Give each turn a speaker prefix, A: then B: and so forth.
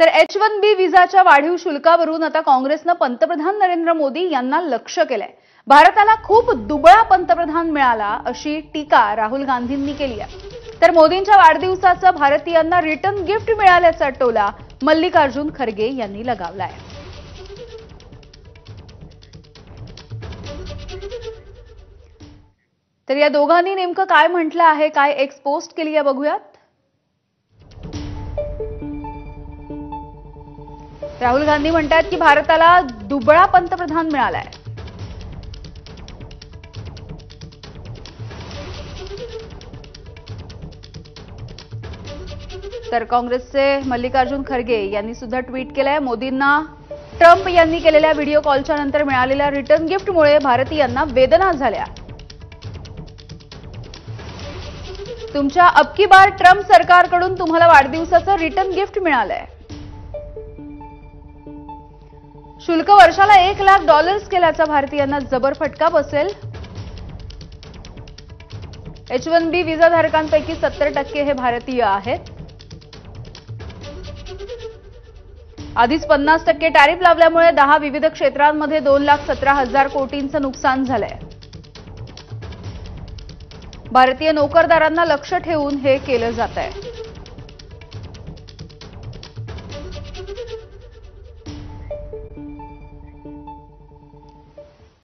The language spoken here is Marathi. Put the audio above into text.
A: तर H1B व्हिसाच्या वाढीव शुल्कावरून आता काँग्रेसने पंतप्रधान नरेंद्र मोदी यांना लक्ष केलंय। भारताला खूप दुबळा पंतप्रधान मिळाला अशी टीका राहुल गांधींनी केली आहे। तर मोदींच्या वाढदिवसाचं भारतीयांना रिटर्न गिफ्ट मिळाल्याचा टोला मल्लिकार्जुन खरगे यांनी लगावलाय। तर या दोघांनी नेमकं काय म्हटलं आहे, काय एक्सपोस्ट केली आहे बघूयात। राहुल गांधी म्हणतात की भारताला दुबळा पंतप्रधान मिळालाय। तर काँग्रेसचे मल्लिकार्जुन खरगे यांनी सुद्धा ट्विट केलंय। मोदींना ट्रम्प यांनी केलेल्या व्हिडिओ कॉलच्या नंतर मिळालेल्या रिटर्न गिफ्टमुळे भारतीयांना वेदना झाल्या। तुमच्या अब की बार ट्रम्प सरकारकडून तुम्हाला वाढदिवसाचं रिटर्न गिफ्ट मिळालंय। शुल्क वर्षाला $1,00,000 केल्याचा भारतीयांना जबर फटका बसेल। H1B व्हिसा धारकांपैकी 70% हे भारतीय आहेत। आधीच 50% टॅरिफ लावल्यामुळे 10 विविध क्षेत्रांमध्ये 2,17,000 कोटींचं नुकसान झालंय। भारतीय नोकरदारांना लक्ष ठेवून हे केलं जात आहे।